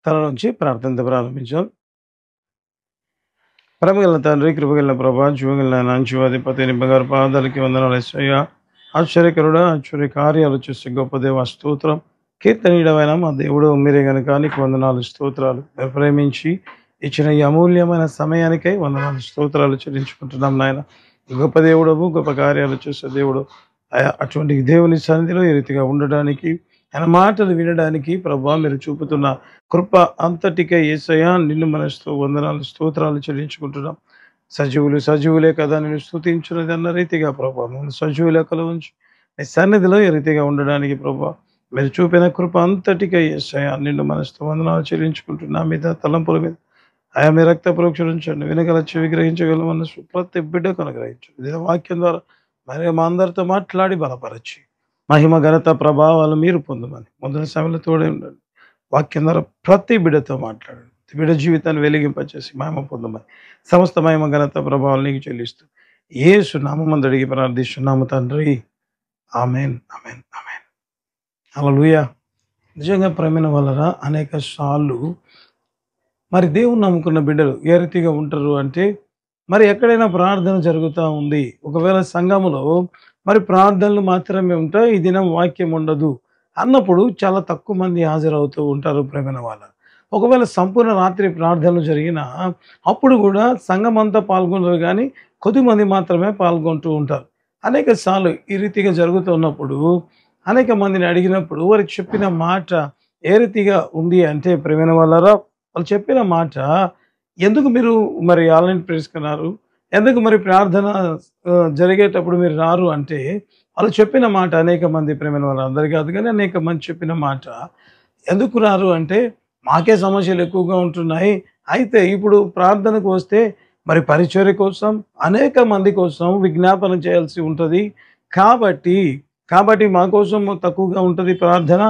తల నుంచి ప్రార్థనతో ప్రారంభించాం. ప్రేమగల తండ్రి, కృపగల ప్రభా, జీవగల నాంచివాధిపతి నిమ్మగారు పాదాలకి వందనాలు యేసయ్యా. ఆశ్చర్యకరుడా, ఆశ్చర్య కార్యాలు చేసే గొప్ప దేవ స్తోత్రం. కీర్తనీయుడమైన మా దేవుడు మీరే గనుక నీకు వందనాలు స్తోత్రాలు. మీరు ప్రేమించి ఇచ్చిన ఈ అమూల్యమైన సమయానికై వందనాలు స్తోత్రాలు చెల్లించుకుంటున్నాం నాయన. గొప్ప దేవుడవు, గొప్ప కార్యాలు చేసే దేవుడు. అటువంటి దేవుని సన్నిధిలో ఈ రీతిగా ఉండడానికి, ఆయన మాటలు వినడానికి ప్రభా మీరు చూపుతున్న కృప అంతటికే యేసయ్యా నిన్ను మనసుతో వందనాలు స్తోత్రాలు చెల్లించుకుంటున్నాం. సజీవులే కదా నేను స్తుతించున్నది అన్న రీతిగా ప్రభా మమ్మల్ని సజీవు లెక్కలో ఉంచి నీ సన్నిధిలో ఈ రీతిగా ఉండడానికి ప్రభా మీరు చూపిన కృప అంతటికే యేసయ్యా నిన్ను మనసుతో వందనాలు చెల్లించుకుంటున్నా. మీద తలంపుల మీద ఆయా మీ రక్త పరోక్ష ఉంచండి. వినగల చెవి గ్రహించగల మనసు ప్రతి బిడ్డకు అనుగ్రహించండి. ఇదే వాక్యం ద్వారా మరి మా అందరితో మాట్లాడి బలపరచి మహిమ ఘనత ప్రభావాలు మీరు పొందమని ముందున సమయంలో తోడే ఉండండి. వాక్యం ద్వారా ప్రతి బిడ్డతో మాట్లాడండి. ప్రతి బిడ్డ జీవితాన్ని వెలిగింపచేసి మహిమ పొందమని సమస్త మహిమ ఘనత ప్రభావాలు నీకు చెల్లిస్తూ యేసు నామమందు అడిగి ప్రార్థిస్తున్నాము తండ్రి. Amen, amen, amen. హల్లెలూయా. నిజంగా ప్రేమైన వలన అనేక సార్లు మరి దేవుని నమ్ముకున్న బిడ్డలు ఏ రీతిగా ఉంటారు అంటే, మరి ఎక్కడైనా ప్రార్థన జరుగుతూ ఉంది, ఒకవేళ సంఘములో మరి ప్రార్థనలు మాత్రమే ఉంటాయి, ఈ దినం వాక్యం ఉండదు అన్నప్పుడు చాలా తక్కువ మంది హాజరవుతూ ఉంటారు ప్రేమైన వాళ్ళ. ఒకవేళ సంపూర్ణ రాత్రి ప్రార్థనలు జరిగినా అప్పుడు కూడా సంఘం అంతా పాల్గొనరు, కానీ కొద్దిమంది మాత్రమే పాల్గొంటూ ఉంటారు. అనేక సార్లు ఈ రీతిగా జరుగుతున్నప్పుడు అనేక మందిని అడిగినప్పుడు వారికి చెప్పిన మాట ఏ రీతిగా ఉంది అంటే, ప్రేమైన వాళ్ళరా వాళ్ళు చెప్పిన మాట, ఎందుకు మీరు మరి ఆన్లైన్ ప్రేసుకున్నారు, ఎందుకు మరి ప్రార్థన జరిగేటప్పుడు మీరు రారు అంటే, వాళ్ళు చెప్పిన మాట అనేక మంది ప్రేమైన వాళ్ళు అందరు కాదు కానీ అనేక మంది చెప్పిన మాట, ఎందుకు రారు అంటే మాకే సమస్యలు ఎక్కువగా ఉంటున్నాయి, అయితే ఇప్పుడు ప్రార్థనకు వస్తే మరి పరిచర్య కోసం అనేక మంది కోసం విజ్ఞాపన చేయాల్సి ఉంటుంది, కాబట్టి మా కోసం తక్కువగా ఉంటుంది ప్రార్థన,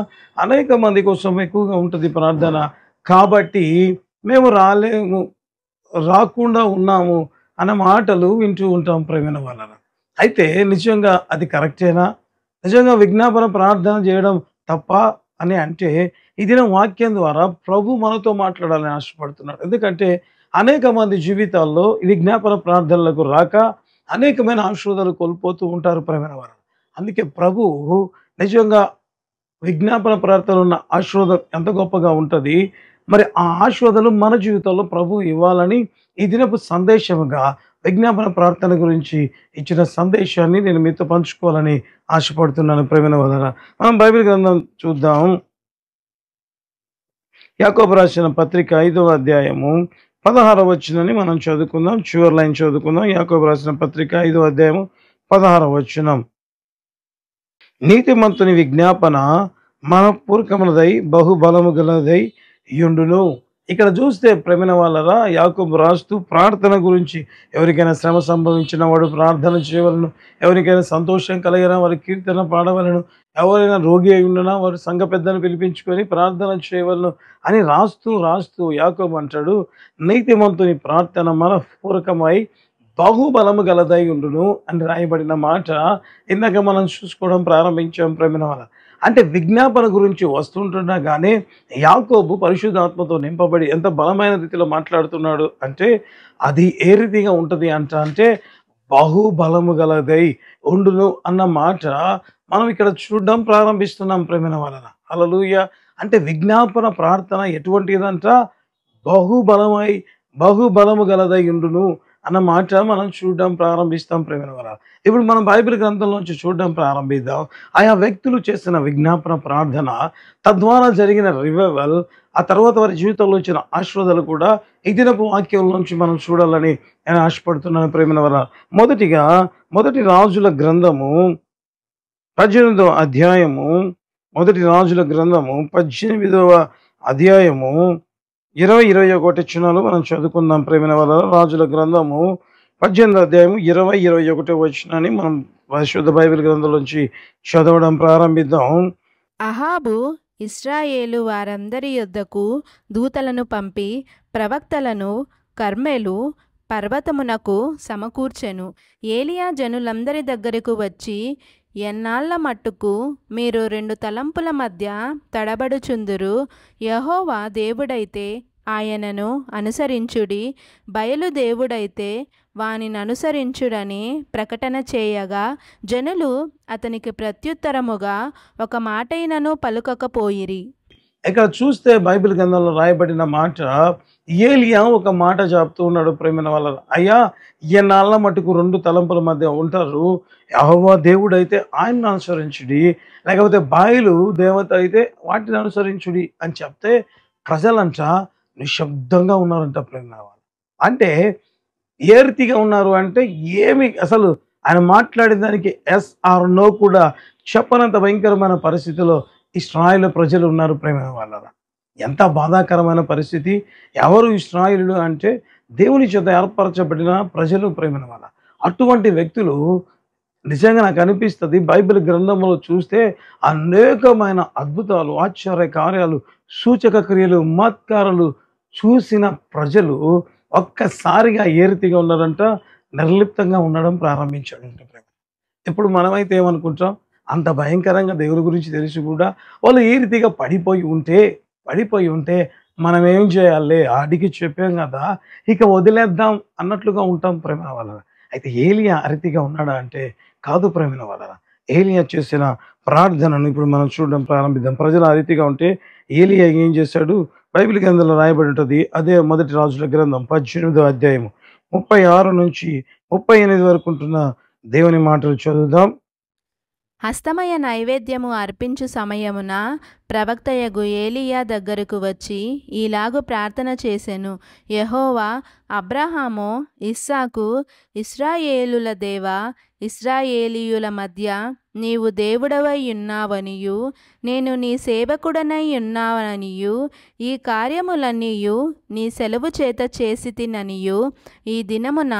అనేక మంది కోసం ఎక్కువగా ఉంటుంది ప్రార్థన, కాబట్టి మేము రాకుండా ఉన్నాము అన్న మాటలు వింటూ ఉంటాం ప్రేమైన వాళ్ళ. అయితే నిజంగా అది కరెక్టేనా? నిజంగా విజ్ఞాపన ప్రార్థన చేయడం తప్ప అని అంటే, ఈ దినం వాక్యం ద్వారా ప్రభు మనతో మాట్లాడాలని ఆశపడుతున్నాడు. ఎందుకంటే అనేక మంది జీవితాల్లో ఈ విజ్ఞాపన ప్రార్థనలకు రాక అనేకమైన ఆశీర్వాదాలు కోల్పోతూ ఉంటారు ప్రేమైన వారు. అందుకే ప్రభువు నిజంగా విజ్ఞాపన ప్రార్థనలో ఉన్న ఆశీర్వాదం ఎంత గొప్పగా ఉంటుంది, మరి ఆ ఆశీర్వాదాలు మన జీవితంలో ప్రభు ఇవ్వాలని ఈ దినపు సందేశముగా విజ్ఞాపన ప్రార్థన గురించి ఇచ్చిన సందేశాన్ని నేను మీతో పంచుకోవాలని ఆశపడుతున్నాను ప్రేమైన వలన. మనం బైబిల్ గ్రంథం చూద్దాం. యాకోబు రాసిన పత్రిక 5వ అధ్యాయము 16వ వచనాన్ని మనం చదువుకుందాం. చివరి లైన్ చదువుకుందాం. యాకోబు రాసిన పత్రిక 5వ అధ్యాయము 16వ వచనం. నీతిమంతుని విజ్ఞాపన మనపూర్వకములదై బహుబలము గలదై యుండును. ఇక్కడ చూస్తే ప్రేమైన వాళ్ళరా, యాకోబు రాస్తూ ప్రార్థన గురించి, ఎవరికైనా శ్రమ సంభవించిన వాడు ప్రార్థన చేయవలను, ఎవరికైనా సంతోషం కలిగినా వారి కీర్తన పాడవలను, ఎవరైనా రోగి అయి ఉండనా వారు సంఘ పెద్దను పిలిపించుకొని ప్రార్థన చేయవలను అని రాస్తూ యాకోబు అంటాడు, నీతిమంతుని ప్రార్థన మనపూర్వకమై బహుబలము గలదై ఉండును అని రాయబడిన మాట ఇందాక మనం చూసుకోవడం ప్రారంభించాం ప్రేమైన వాళ్ళ. అంటే విజ్ఞాపన గురించి వస్తుంటున్నా కానీ యాకోబు పరిశుద్ధాత్మతో నింపబడి ఎంత బలమైన రీతిలో మాట్లాడుతున్నాడు అంటే, అది ఏ రీతిగా ఉంటుంది అంటే బహుబలము గలదై ఉండును అన్న మాట మనం ఇక్కడ చూడడం ప్రారంభిస్తున్నాం ప్రేమైన వాళ్ళ. హల్లెలూయా. అంటే విజ్ఞాపన ప్రార్థన ఎటువంటిదంట, బహుబలము గలదై ఉండును అన్న మాట మనం చూడడం ప్రారంభిస్తాం ప్రేమైన వాళ్ళ. ఇప్పుడు మనం బైబిల్ గ్రంథంలోంచి చూడడం ప్రారంభిద్దాం. ఆయా వ్యక్తులు చేసిన విజ్ఞాపన ప్రార్థన, తద్వారా జరిగిన రివైవల్, ఆ తర్వాత వారి జీవితంలో వచ్చిన ఆశీర్వాదాలు కూడా ఈ దినపు వాక్యంలోంచి మనం చూడాలని నేను ఆశపడుతున్నాను ప్రేమైన వాళ్ళ. మొదటి రాజుల గ్రంథము 18వ అధ్యాయము, మొదటి రాజుల గ్రంథము 18వ అధ్యాయము 20-21 వచనాలు మనం చదువుకుందాం ప్రేమైన వాళ్ళ. రాజుల గ్రంథము 18వ అధ్యాయము 20-21 వచనాన్ని మనం పరిశుద్ధ బైబిల్ గ్రంథంలోంచి చదవడం ప్రారంభిద్దాం. అహాబు ఇశ్రాయేలు వారందరి యొద్దకు దూతలను పంపి ప్రవక్తలను కర్మెలు పర్వతమునకు సమకూర్చెను. ఏలియా జనులందరి దగ్గరకు వచ్చి, ఎన్నాళ్ల మట్టుకు మీరు రెండు తలంపుల మధ్య తడబడుచుందురు? యెహోవా దేవుడైతే ఆయనను అనుసరించుడి, బయలు దేవుడైతే వానిననుసరించుడని ప్రకటన చేయగా జనులు అతనికి ప్రత్యుత్తరముగా ఒక మాటైనను పలుకకపోయిరి. ఇక్కడ చూస్తే బైబిల్ గ్రంథంలో రాయబడిన మాట, ఏలియా ఒక మాట చెప్తూ ఉన్నాడు ప్రేమైన వాళ్ళ, అయ్యా ఎన్నాళ్ళ మటుకు రెండు తలంపుల మధ్య ఉంటారు, యెహోవా దేవుడైతే ఆయన్ని అనుసరించుడి, లేకపోతే బాయిలు దేవత అయితే వాటిని అనుసరించుడి అని చెప్తే ప్రజలంట నిశ్శబ్దంగా ఉన్నారంట ప్రేమైన వాళ్ళు. అంటే ఏ రీతిగా ఉన్నారు అంటే ఏమి అసలు ఆయన మాట్లాడిన దానికి ఎస్ ఆర్ నో కూడా చెప్పనంత భయంకరమైన పరిస్థితిలో ఇశ్రాయేలు ప్రజలు ఉన్నారు ప్రేమైన వాళ్ళ. ఎంత బాధాకరమైన పరిస్థితి. ఎవరు ఇశ్రాయేలులు అంటే దేవుని చేత ఏర్పరచబడిన ప్రజలు ప్రేమైన వాళ్ళ. అటువంటి వ్యక్తులు నిజంగా నాకు అనిపిస్తుంది బైబిల్ గ్రంథంలో చూస్తే అనేకమైన అద్భుతాలు, ఆశ్చర్య కార్యాలు, సూచక క్రియలు, మత్కారాలు చూసిన ప్రజలు ఒక్కసారిగా ఏ రీతిగా ఉన్నారంట, నిర్లిప్తంగా ఉండడం ప్రారంభించాడంట. ఇప్పుడు మనమైతే ఏమనుకుంటాం, అంత భయంకరంగా దేవుని గురించి తెలిసి కూడా వాళ్ళు ఏ రీతిగా పడిపోయి ఉంటే మనం ఏం చేయాలి, ఆడికి చెప్పాం కదా ఇక వదిలేద్దాం అన్నట్లుగా ఉంటాం ప్రేమ వాళ్ళ. అయితే ఏలియా ఆ రీతిగా ఉన్నాడా అంటే కాదు ప్రేమిన వాళ్ళ. ఏలియా చేసిన ప్రార్థనను ఇప్పుడు మనం చూడడం ప్రారంభిద్దాం. ప్రజలు ఆ రీతిగా ఉంటే ఏలియా ఏం చేశాడు, బైబిల్ గ్రంథంలో రాయబడి ఉంటుంది. అదే మొదటి రాజుల గ్రంథం 18వ అధ్యాయము 36 నుంచి 38 వరకు ఉంటున్న దేవుని మాటలు చదువుదాం. హస్తమయ నైవేద్యము అర్పించు సమయమున ప్రవక్తయగు ఏలియా దగ్గరకు వచ్చి ఈలాగు ప్రార్థన చేసెను. యెహోవా, అబ్రహాము, ఇస్సాకు, ఇశ్రాయేలుల దేవా, ఇశ్రాయేలీయుల మధ్య నీవు దేవుడవై ఉన్నావనియు నేను నీ సేవకుడనై ఉన్నావనియు ఈ కార్యములన్నీయు నీ సెలవు చేత చేసితిననియు ఈ దినమున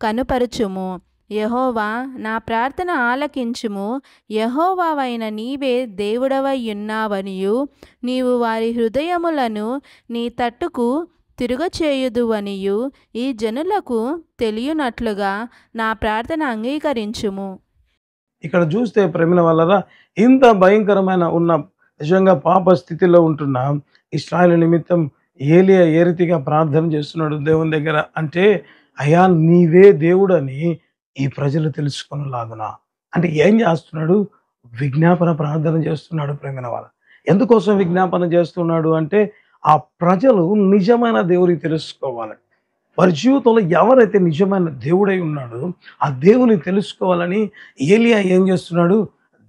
కనుపరుచుము. యెహోవా, నా ప్రార్థన ఆలకించుము. యెహోవావైన నీవే దేవుడవై ఉన్నావనియు నీవు వారి హృదయములను నీ తట్టుకు తిరుగచేయుదువనియు ఈ జనులకు తెలియనట్లుగా నా ప్రార్థన అంగీకరించుము. ఇక్కడ చూస్తే ప్రేమిన వాళ్ళరా, ఇంత భయంకరమైన ఉన్న నిజంగా పాప స్థితిలో ఉంటున్న ఇశ్రాయేలు నిమిత్తం ఏలియా ఏ రీతిగా ప్రార్థన చేస్తున్నాడు దేవుని దగ్గర అంటే, అయ్యా నీవే దేవుడని ఈ ప్రజలు తెలుసుకునేలాగున. అంటే ఏం చేస్తున్నాడు, విజ్ఞాపన ప్రార్థన చేస్తున్నాడు ప్రేమిన వాళ్ళ. ఎందుకోసం విజ్ఞాపన చేస్తున్నాడు అంటే ఆ ప్రజలు నిజమైన దేవుని తెలుసుకోవాలి. వారి జీవితంలో ఎవరైతే నిజమైన దేవుడై ఉన్నాడో ఆ దేవుని తెలుసుకోవాలని ఏలియా ఏం చేస్తున్నాడు,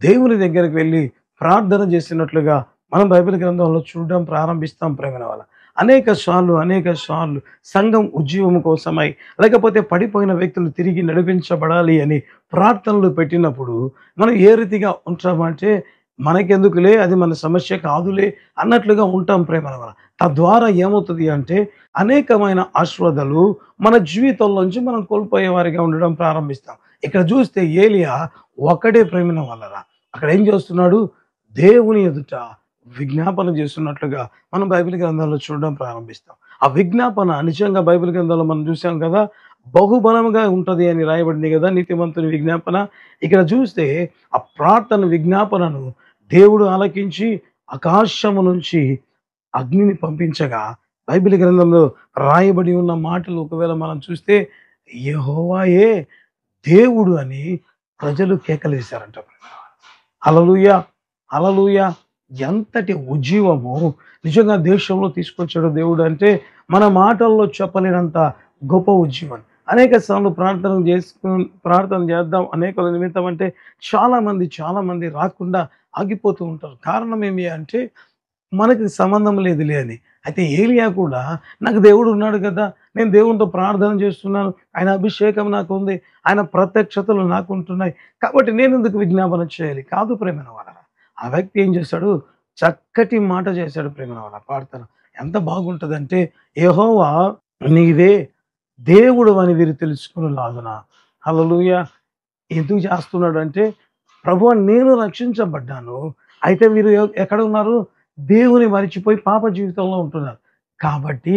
దేవుని దగ్గరికి వెళ్ళి ప్రార్థన చేసినట్లుగా మనం బైబిల్ గ్రంథంలో చూడడం ప్రారంభిస్తాం ప్రేమిన వాళ్ళ. అనేక సార్లు సంఘం ఉజ్జీవం కోసమై లేకపోతే పడిపోయిన వ్యక్తులు తిరిగి నడిపించబడాలి అని ప్రార్థనలు పెట్టినప్పుడు మనం ఏ రీతిగా ఉంటామంటే మనకెందుకులే, అది మన సమస్య కాదులే అన్నట్లుగా ఉంటాం ప్రేమల వల్ల. తద్వారా ఏమవుతుంది అంటే అనేకమైన ఆశీర్వాదాలు మన జీవితంలోంచి మనం కోల్పోయే వారిగా ఉండడం ప్రారంభిస్తాం. ఇక్కడ చూస్తే ఏలియా ఒకటే ప్రేమిన వాళ్ళరా, అక్కడ ఏం చేస్తున్నాడు, దేవుని ఎదుట విజ్ఞాపన చేస్తున్నట్లుగా మనం బైబిల్ గ్రంథాల్లో చూడడం ప్రారంభిస్తాం. ఆ విజ్ఞాపన నిజంగా బైబిల్ గ్రంథంలో మనం చూసాం కదా, బహుబలముగా ఉంటుంది అని రాయబడింది కదా నీతిమంతుని విజ్ఞాపన. ఇక్కడ చూస్తే ఆ ప్రార్థన విజ్ఞాపనను దేవుడు ఆలకించి ఆకాశము నుంచి అగ్నిని పంపించగా బైబిల్ గ్రంథంలో రాయబడి ఉన్న మాటలు ఒకవేళ మనం చూస్తే యెహోవాయే దేవుడు అని ప్రజలు కేకలేశారంట. హల్లెలూయా, హల్లెలూయా. ఎంతటి ఉజ్జీవము నిజంగా దేశంలో తీసుకొచ్చాడు దేవుడు అంటే మన మాటల్లో చెప్పలేనంత గొప్ప ఉజ్జీవం. అనేక సార్లు ప్రార్థన చేద్దాం అనేక నిమిత్తం అంటే చాలా మంది రాకుండా ఆగిపోతూ ఉంటారు. కారణం ఏమి అంటే మనకి సంబంధం లేదులే అని. అయితే ఏలియా కూడా నాకు దేవుడు ఉన్నాడు కదా, నేను దేవునితో ప్రార్థన చేస్తున్నాను, ఆయన అభిషేకం నాకు ఉంది, ఆయన ప్రత్యక్షతలు నాకు ఉంటున్నాయి, కాబట్టి నేను ఎందుకు విజ్ఞాపన చేయాలి? కాదు ప్రేమన వాళ్ళ. ఆ వ్యక్తి ఏం చేశాడు, చక్కటి మాట చేశాడు ప్రేమన వాళ్ళ. ప్రార్థన ఎంత బాగుంటుందంటే, యెహోవా నీవే దేవుడు అని వీరు తెలుసుకునేలాగున. హల్లెలూయా. ఎందుకు చేస్తున్నాడు అంటే, ప్రభువా నేను రక్షించబడ్డాను, అయితే వీరు ఎక్కడ ఉన్నారు, దేవుని మరిచిపోయి పాప జీవితంలో ఉంటున్నారు. కాబట్టి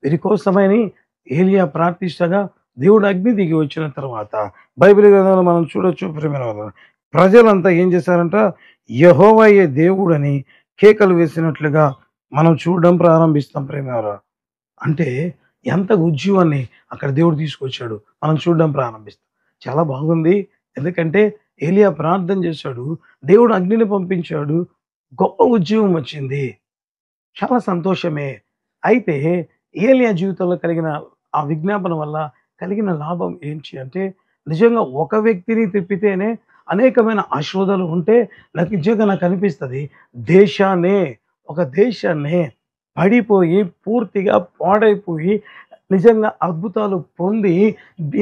వీరి కోసమని ఏలియా ప్రార్థిస్తగా దేవుడు అగ్ని దిగి వచ్చిన తర్వాత బైబిల్ గ్రంథంలో మనం చూడొచ్చు ప్రియమైన వాళ్ళారా, ప్రజలంతా ఏం చేశారంట, యెహోవాయే దేవుడని కేకలు వేసినట్లుగా మనం చూడడం ప్రారంభిస్తాం ప్రియమైన వాళ్ళారా. అంటే ఎంత ఉజ్జీవాన్ని అక్కడ దేవుడు తీసుకొచ్చాడు మనం చూడడం ప్రారంభిస్తాం. చాలా బాగుంది. ఎందుకంటే ఏలియా ప్రార్థన చేశాడు, దేవుడు అగ్నిని పంపించాడు, గొప్ప ఉజ్జీవం వచ్చింది. చాలా సంతోషమే. అయితే ఏలియా జీవితంలో కలిగిన ఆ విజ్ఞాపన వల్ల కలిగిన లాభం ఏంటి అంటే, నిజంగా ఒక వ్యక్తిని తిప్పితేనే అనేకమైన ఆశీర్వాదాలు ఉంటే నిజంగా నాకు అనిపిస్తది, దేశాన్నే ఒక దేశాన్నే పడిపోయి పూర్తిగా పాడైపోయి నిజంగా అద్భుతాలు పొంది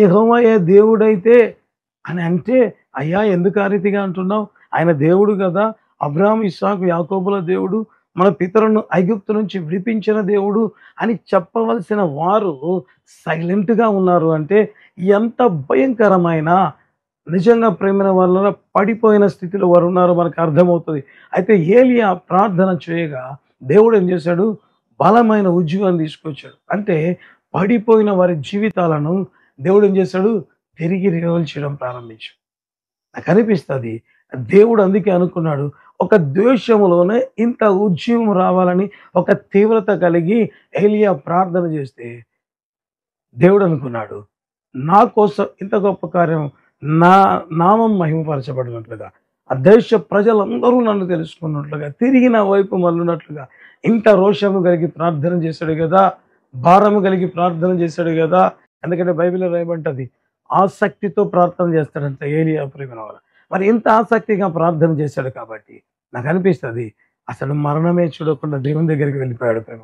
యెహోవాయే దేవుడైతే అని అంటే, అయ్యా ఎందుకు ఆ రీతిగా అంటున్నావు? ఆయన దేవుడు కదా! అబ్రాహాము, ఇస్సాకు, యాకోబుల దేవుడు, మన పితరులను ఐగుప్తు నుంచి విడిపించిన దేవుడు అని చెప్పవలసిన వారు సైలెంట్‌గా ఉన్నారు అంటే ఎంత భయంకరమైన, నిజంగా ప్రేమైన వాళ్ళ పడిపోయిన స్థితిలో వారు ఉన్నారో మనకు అర్థమవుతది. అయితే ఏలియా ప్రార్థన చేయగా దేవుడు ఏం చేశాడు? బలమైన ఉజ్జీవాన్ని తీసుకొచ్చాడు. అంటే పడిపోయిన వారి జీవితాలను దేవుడు ఏం చేశాడు? తిరిగి చేయడం ప్రారంభించాడు. నాకనిపిస్తది దేవుడు అందుకే అనుకున్నాడు, ఒక ద్వేషములోనే ఇంత ఉజ్జీవం రావాలని, ఒక తీవ్రత కలిగి ఏలియా ప్రార్థన చేస్తే దేవుడు అనుకున్నాడు, నా కోసం ఇంత గొప్ప కార్యం, నా నామం మహిమపరచబడినట్లుగా, ఆ దేశ ప్రజలందరూ నన్ను తెలుసుకున్నట్లుగా, తిరిగి నా వైపు మళ్ళున్నట్లుగా ఇంత రోషము కలిగి ప్రార్థన చేశాడు కదా, భారము కలిగి ప్రార్థన చేశాడు కదా. ఎందుకంటే బైబిల్లో రాయబడ్డది, ఆసక్తితో ప్రార్థన చేస్తాడంట ఏలియా ప్రియమైన వారు. మరి ఇంత ఆసక్తిగా ప్రార్థన చేశాడు కాబట్టి నాకు అనిపిస్తది, అసలు మరణమే చూడకుండా దేవుని దగ్గరికి వెళ్ళిపోయాడు ప్రేమ.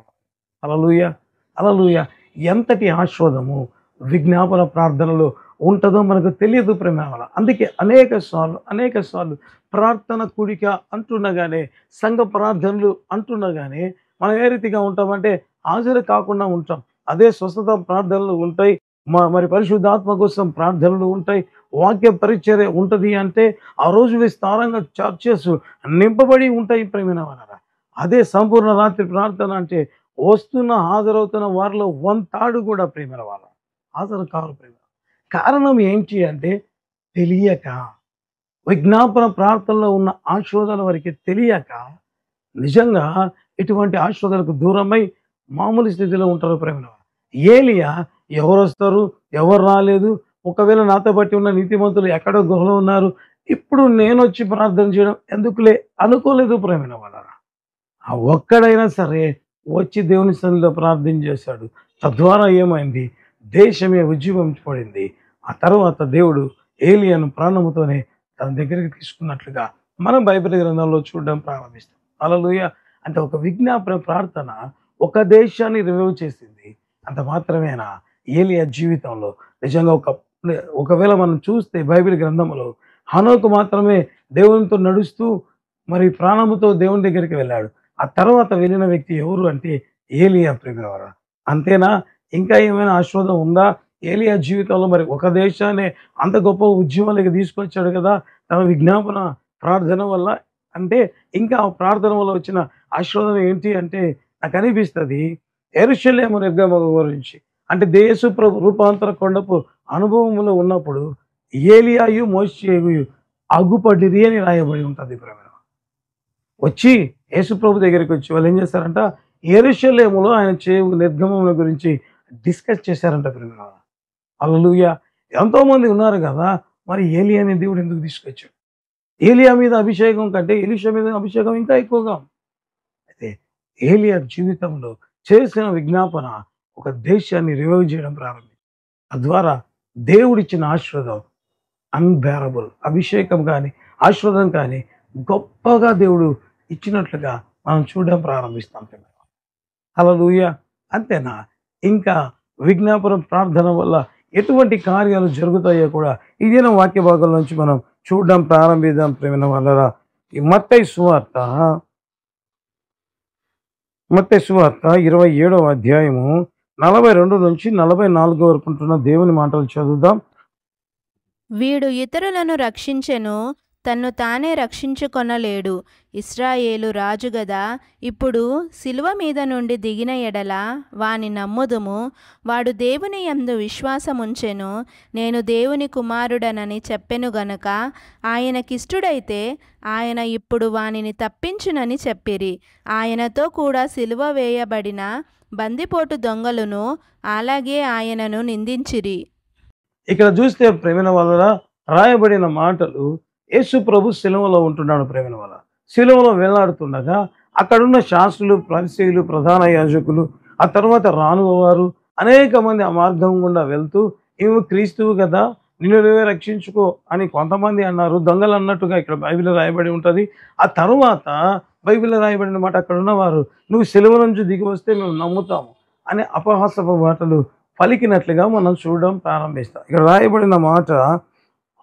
హల్లెలూయా, హల్లెలూయా. ఎంతటి ఆశీర్వాదము విజ్ఞాపన ప్రార్థనలో ఉంటుందో మనకు తెలియదు ప్రేమ. అందుకే అనేక సార్లు ప్రార్థన కూడిక అంటున్నగానే, సంఘ ప్రార్థనలు అంటున్నగానే మనం ఏ రీతిగా ఉంటామంటే హాజరు కాకుండా ఉంటాం. అదే స్వస్థత ప్రార్థనలు ఉంటాయి, మరి పరిశుద్ధాత్మ కోసం ప్రార్థనలు ఉంటాయి, వాక్య పరిచర్య ఉంటుంది అంటే ఆ రోజు విస్తారంగా చర్చెస్ నింపబడి ఉంటాయి ప్రేమైన వాళ్ళరా. అదే సంపూర్ణ రాత్రి ప్రార్థన అంటే హాజరవుతున్న వారిలో వంతాడు కూడా ప్రేమైన వాళ్ళ హాజరు కారు ప్రేమ. కారణం ఏంటి అంటే తెలియక, విజ్ఞాపన ప్రార్థనలో ఉన్న ఆశీర్వాదాల వారికి తెలియక నిజంగా ఇటువంటి ఆశీర్వాదాలకు దూరమై మామూలు స్థితిలో ఉంటారు ప్రేమ. ఏలియా ఎవరు వస్తారు, ఎవరు రాలేదు, ఒకవేళ నాతో బట్టి ఉన్న నీతిమంతులు ఎక్కడో గుహలో ఉన్నారు, ఇప్పుడు నేను వచ్చి ప్రార్థన చేయడం ఎందుకులే అనుకోలేదు ప్రేమైన వాళ్ళరా. ఆ ఒక్కడైనా సరే వచ్చి దేవుని సన్నిధిలో ప్రార్థన చేశాడు. తద్వారా ఏమైంది? దేశమే ఉజ్జీవించబడింది. ఆ తర్వాత దేవుడు ఏలియాను ప్రాణముతోనే తన దగ్గరికి తీసుకున్నట్లుగా మనం బైబిల్ గ్రంథంలో చూడడం ప్రారంభిస్తాం. హల్లెలూయా. అంటే ఒక విజ్ఞాపన ప్రార్థన ఒక దేశాన్ని రివైవ్ చేసింది. అంత మాత్రమేనా? ఏలియా జీవితంలో నిజంగా ఒకవేళ మనం చూస్తే బైబిల్ గ్రంథంలో హనోకు మాత్రమే దేవునితో నడుస్తూ మరి ప్రాణముతో దేవుని దగ్గరికి వెళ్ళాడు. ఆ తర్వాత వెళ్ళిన వ్యక్తి ఎవరు అంటే ఏలియా ప్రియమైన. అంతేనా? ఇంకా ఏమైనా ఆశీర్వాదం ఉందా? ఏలియా జీవితంలో మరి ఒక దేశాన్ని అంత గొప్ప ఉద్యమాలకి తీసుకొచ్చాడు కదా తన విజ్ఞాపన ప్రార్థన వల్ల. అంటే ఇంకా ఆ ప్రార్థన వల్ల వచ్చిన ఆశీర్వాదం ఏంటి అంటే నాకు అనిపిస్తుంది యెరూషలేము నిర్గమము గురించి. అంటే దేశ రూపాంతర కొండపు అనుభవంలో ఉన్నప్పుడు ఏలియాయు మోషేయు అగుపడిరి అని రాయబడి ఉంటుంది ప్రేమ. వచ్చి యేసుప్రభు దగ్గరికి వచ్చి వాళ్ళు ఏం చేస్తారంట, యెరూషలేములో ఆయన నిర్గమముల గురించి డిస్కస్ చేశారంట ప్రేమ. హల్లెలూయా. ఎంతోమంది ఉన్నారు కదా, మరి ఏలియాని దేవుడు ఎందుకు తీసుకొచ్చాడు? ఏలియా మీద అభిషేకం కంటే ఎలీషా మీద అభిషేకం ఇంకా ఎక్కువగా. అయితే ఏలియా జీవితంలో చేసిన విజ్ఞాపన ఒక దేశాన్ని రివైవ్ చేయడం ప్రారంభించింది. తద్వారా దేవుడిచ్చిన ఆశీర్వాదం అన్బేరబుల్. అభిషేకం కానీ ఆశీర్వాదం కానీ గొప్పగా దేవుడు ఇచ్చినట్లుగా మనం చూడడం ప్రారంభిస్తాం. హల్లెలూయా. అంతేనా? ఇంకా విజ్ఞాపన ప్రార్థన వల్ల ఎటువంటి కార్యాలు జరుగుతాయో కూడా ఈ దినం వాక్య భాగం నుంచి మనం చూడడం ప్రారంభిద్దాం ప్రేమైన వాళ్ళరా. ఈ మత్తయి సువార్త 27వ అధ్యాయము 42 నుంచి 44 వరకు ఉంటున్న దేవుని మాటలు చదువుదాం. వీడు ఇతరులను రక్షించెను, తన్ను తానే రక్షించుకొనలేడు. ఇశ్రాయేలు రాజు గదా, ఇప్పుడు శిలువ మీద నుండి దిగిన ఎడల వాని నమ్ముదుము. వాడు దేవుని యందు విశ్వాసముంచెను, నేను దేవుని కుమారుడనని చెప్పెను గనుక ఆయనకిష్టుడైతే ఆయన ఇప్పుడు వానిని తప్పించునని చెప్పిరి. ఆయనతో కూడా సిలువ వేయబడిన బందిపోటు దొంగలను అలాగే ఆయనను నిందించిరి. ఇక్కడ చూస్తే ప్రేమిన వల్ల రాయబడిన మాటలు, యేసు ప్రభు శిలువలో ఉంటున్నాడు. ప్రేమిన వల్ల శిలువలో వేలాడుతుండగా అక్కడున్న శాస్త్రులు, పరిసయ్యులు, ప్రధాన యాజకులు, ఆ తర్వాత రానువారు అనేక మంది ఆ మార్గం గుండా వెళ్తూ, ఇవి క్రీస్తువు కదా, నిన్ను నువ్వే రక్షించుకో అని కొంతమంది అన్నారు. దొంగలు అన్నట్టుగా ఇక్కడ బైబిల్లో రాయబడి ఉంటుంది. ఆ తరువాత బైబిల్లో రాయబడిన మాట, అక్కడ ఉన్నవారు నువ్వు శిలువ నుంచి దిగి వస్తే మేము నమ్ముతాము అనే అపహాసపు మాటలు పలికినట్లుగా మనం చూడడం ప్రారంభిస్తాం. ఇక్కడ రాయబడిన మాట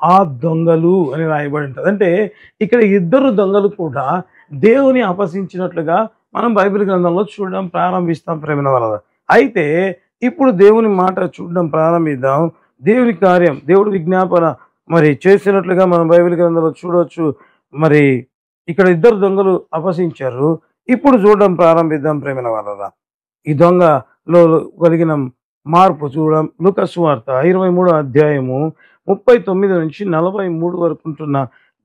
ఆ దొంగలు అని రాయబడి ఉంటుంది. అంటే ఇక్కడ ఇద్దరు దొంగలు కూడా దేవుని అపహసించినట్లుగా మనం బైబిల్ గ్రంథంలో చూడడం ప్రారంభిస్తాం ప్రేమిన వల్ల. అయితే ఇప్పుడు దేవుని మాట చూడడం ప్రారంభిద్దాం. దేవుని కార్యం, దేవుడి విజ్ఞాపన మరి చేసినట్లుగా మనం బైబిల్ గ్రంథంలో చూడవచ్చు. మరి ఇక్కడ ఇద్దరు దొంగలు అపహసించారు. ఇప్పుడు చూడడం ప్రారంభిద్దాం ప్రేమిన వల్ల. ఈ దొంగలో కలిగిన మార్పు చూడడం. లూకా సువార్త 23వ అధ్యాయము 39 నుంచి 43 వరకు ఉంటున్న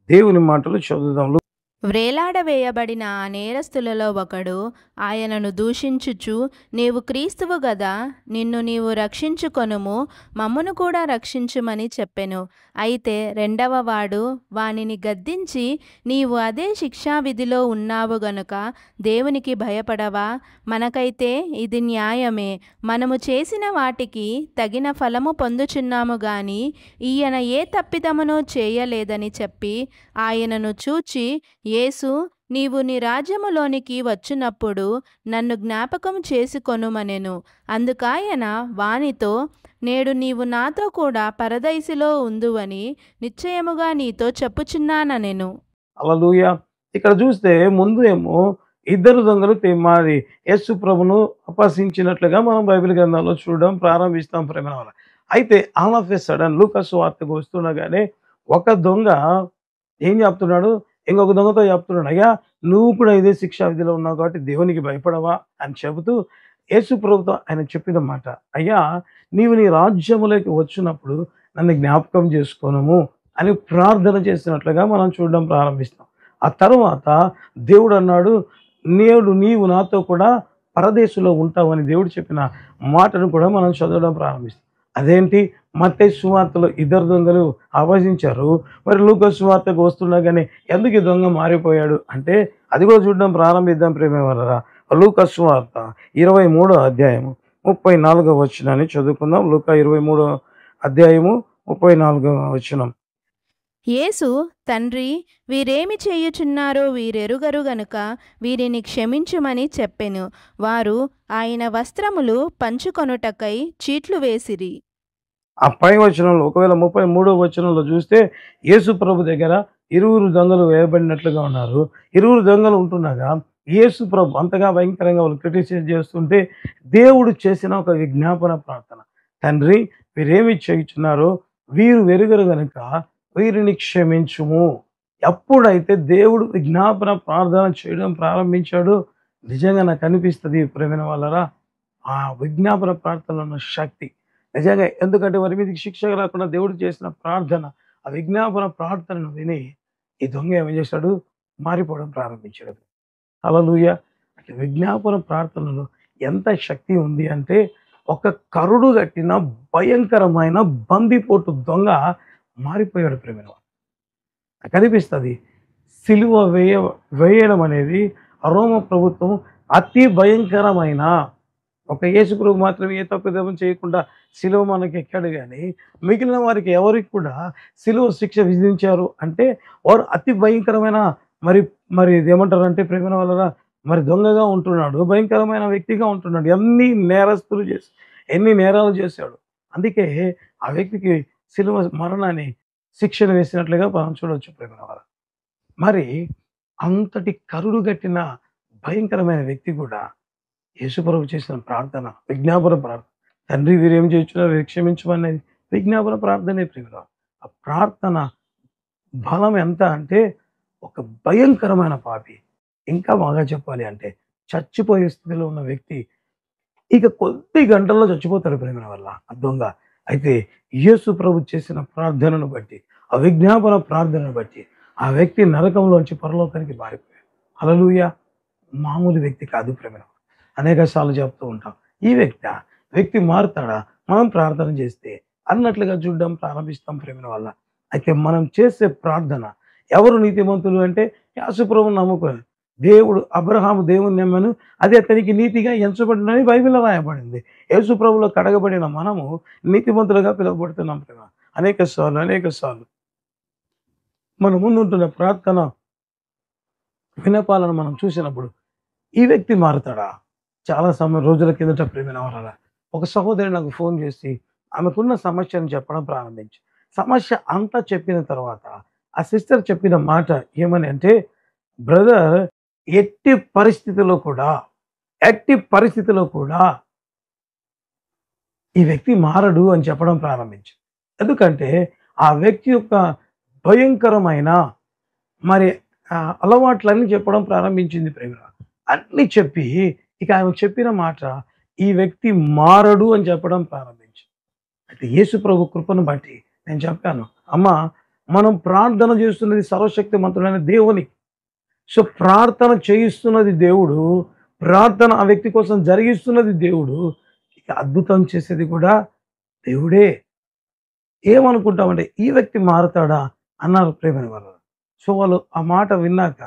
దేవుని మాటలు చదువుదాం. వ్రేలాడవేయబడిన ఆ నేరస్తులలో ఒకడు ఆయనను దూషించుచు, నీవు క్రీస్తువు గదా, నిన్ను నీవు రక్షించుకొనుము, మమ్మును కూడా రక్షించుమని చెప్పెను. అయితే రెండవ వాడు వానిని గద్దించి, నీవు అదే శిక్షావిధిలో ఉన్నావు గనుక దేవునికి భయపడవా? మనకైతే ఇది న్యాయమే. మనము చేసిన వాటికి తగిన ఫలము పొందుచున్నాము గాని ఈయన ఏ తప్పిదమునో చేయలేదని చెప్పి ఆయనను చూచి, యేసు, నీవు నీ రాజ్యములోనికి వచ్చినప్పుడు నన్ను జ్ఞాపకం చేసుకొనుమనెను. అందుకాయన వానితో, నేడు నీవు నాతో కూడా పరదైసిలో ఉందువని నిశ్చయముగా నీతో చెప్పుచున్నానెను. హల్లెలూయా. ఇక్కడ చూస్తే ముందు ఏమో ఇద్దరు దొంగలు మరి యేసు ప్రభును అపహసించినట్లుగా మనం బైబిల్ గ్రంథంలో చూడడం ప్రారంభిస్తాం ప్రేమ. అయితే ఆల్ ఆఫ్ ఎ సడన్ లూకా సువార్తకు వస్తుండగానే ఒక దొంగ ఏం చెప్తున్నాడు, ఇంకొక దొంగతో చెప్తున్నాడు, అయ్యా నువ్వు కూడా ఇదే శిక్షా విధిలో ఉన్నావు కాబట్టి దేవునికి భయపడవా అని చెబుతూ యేసు ప్రభుతో ఆయన చెప్పిన మాట, అయ్యా నీవు నీ రాజ్యములోకి వచ్చినప్పుడు నన్ను జ్ఞాపకం చేసుకోనము అని ప్రార్థన చేసినట్లుగా మనం చూడడం ప్రారంభిస్తాం. ఆ తర్వాత దేవుడు అన్నాడు, నీవు నాతో కూడా పరదేశంలో ఉంటావని దేవుడు చెప్పిన మాటను కూడా మనం చదవడం ప్రారంభిస్తాం. అదేంటి, మత్తయి సువార్తలో ఇద్దరు దొంగలు అపహసించారు, మరి లూకా సువార్తకు వస్తుండగానే ఎందుకు ఈ దొంగ మారిపోయాడు అంటే అది కూడా చూడడం ప్రారంభిద్దాం ప్రేమ వల్ల. లూకా సువార్త 23వ అధ్యాయము 34వ వచనాన్ని చదువుకుందాం. లూకా 23వ అధ్యాయము 34వ వచనం. యేసు, తండ్రి, వీరేమి చేయుచున్నారో వీరెరుగరు గనుక వీరిని క్షమించుమని చెప్పెను. వారు ఆయన వస్త్రములు పంచుకొనుటకై చీట్లు వేసిరి. ఆ పై వచనంలో ఒకవేళ 33వ వచనంలో చూస్తే యేసు ప్రభు దగ్గర ఇరువురు దొంగలు వేయబడినట్లుగా ఉన్నారు. ఇరువురు దొంగలు ఉంటున్నాగా యేసు ప్రభు అంతగా భయంకరంగా వాళ్ళు క్రిటిసైజ్ చేస్తుంటే దేవుడు చేసిన ఒక విజ్ఞాపన ప్రార్థన, తండ్రి వీరేమి చేయుచున్నారో వీరు వెరుగరు గనుక వీరిని క్షమించుము. ఎప్పుడైతే దేవుడు విజ్ఞాపన ప్రార్థన చేయడం ప్రారంభించాడో నిజంగా నాకు అనిపిస్తుంది ప్రేమ వాళ్ళరా, ఆ విజ్ఞాపన ప్రార్థనలో ఉన్న శక్తి నిజంగా. ఎందుకంటే వారి మీదకి శిక్ష రాకుండా దేవుడు చేసిన ప్రార్థన, ఆ విజ్ఞాపన ప్రార్థనను విని ఈ దొంగ ఏం చేశాడు, మారిపోవడం ప్రారంభించాడు. హల్లెలూయా. అంటే విజ్ఞాపన ప్రార్థనలో ఎంత శక్తి ఉంది అంటే ఒక కరుడు కట్టిన భయంకరమైన బందిపోటు దొంగ మారిపోయాడు ప్రేమ. నాకు అనిపిస్తుంది సిలువ వేయడం అనేది రోమ ప్రభుత్వం అతి భయంకరమైన, ఒక యేసు ప్రభు మాత్రమే ఏ తప్పిదం చేయకుండా సిలువ మనకి ఎక్కాడు, కానీ మిగిలిన వారికి ఎవరికి కూడా సిలువ శిక్ష విధించారు అంటే వారు అతి భయంకరమైన మరి ఏమంటారంటే ప్రేమ వల్ల మరి దొంగగా ఉంటున్నాడు, భయంకరమైన వ్యక్తిగా ఉంటున్నాడు, ఎన్ని నేరాలు చేశాడు. అందుకే ఆ వ్యక్తికి సిలువ మరణాన్ని శిక్షను వేసినట్లుగా మనం చూడవచ్చు ప్రేమ వల్ల. మరి అంతటి కరుడు గట్టిన భయంకరమైన వ్యక్తి కూడా యేసుప్రభు చేసిన ప్రార్థన, విజ్ఞాపన ప్రార్థన, తండ్రి వీరేం చేస్తున్నారు క్షమించమనేది విజ్ఞాపన ప్రార్థనే ప్రేమ. ఆ ప్రార్థన బలం ఎంత అంటే ఒక భయంకరమైన పాపి. ఇంకా బాగా చెప్పాలి అంటే చచ్చిపోయే స్థితిలో ఉన్న వ్యక్తి ఇక కొద్ది గంటల్లో చచ్చిపోతాడు ప్రేమల వల్ల ఆ దొంగ. అయితే యేసు ప్రభు చేసిన ప్రార్థనను బట్టి, ఆ విజ్ఞాపన ప్రార్థనను బట్టి ఆ వ్యక్తి నరకంలోంచి పరలోకానికి మారిపోయాడు. హల్లెలూయా! మామూలు వ్యక్తి కాదు ప్రేమల. అనేక సార్లు చెప్తూ ఉంటాం. ఈ వ్యక్తి మారుతాడా? మనం ప్రార్థన చేస్తే అన్నట్లుగా చూడడం ప్రారంభిస్తాం ప్రేమల వల్ల. అయితే మనం చేసే ప్రార్థన ఎవరు నీతిమంతులు అంటే యేసు ప్రభువుని నమ్ముకుని దేవుడు అబ్రహాము దేవుని నమ్మను అది అతనికి నీతిగా ఎంచబడినని బైబిల్లో రాయబడింది. యేసు ప్రభువులో కడగబడిన మనము నీతిమంతులుగా పిలువబడుతున్నాం ప్రేమ. అనేక సార్లు మన ముందుంటున్న ప్రార్థన విన్నపాలను మనం చూసినప్పుడు ఈ వ్యక్తి మారుతాడా? చాలా రోజుల కిందట ప్రేమైన వాళ్ళ ఒక సహోదరి నాకు ఫోన్ చేసి ఆమెకున్న సమస్యను చెప్పడం ప్రారంభించి సమస్య అంతా చెప్పిన తర్వాత ఆ సిస్టర్ చెప్పిన మాట ఏమని అంటే, బ్రదర్ ఎట్టి పరిస్థితిలో కూడా ఈ వ్యక్తి మారడు అని చెప్పడం ప్రారంభించింది. ఎందుకంటే ఆ వ్యక్తి యొక్క భయంకరమైన మరి అలవాట్లన్నీ చెప్పడం ప్రారంభించింది ప్రేమ. అన్నీ చెప్పి ఇక ఆమె చెప్పిన మాట ఈ వ్యక్తి మారడు అని చెప్పడం ప్రారంభించింది. అయితే యేసు ప్రభు కృపను బట్టి నేను చెప్పాను, అమ్మా మనం ప్రార్థన చేస్తున్నది సర్వశక్తిమంతుడైన దేవునికి. సో ప్రార్థన చేయిస్తున్నది దేవుడు, ప్రార్థన ఆ వ్యక్తి కోసం జరిగిస్తున్నది దేవుడు, ఇక అద్భుతం చేసేది కూడా దేవుడే. ఏమనుకుంటామంటే ఈ వ్యక్తి మారుతాడా అన్నారు ప్రేమని వాళ్ళు. సో వాళ్ళు ఆ మాట విన్నాక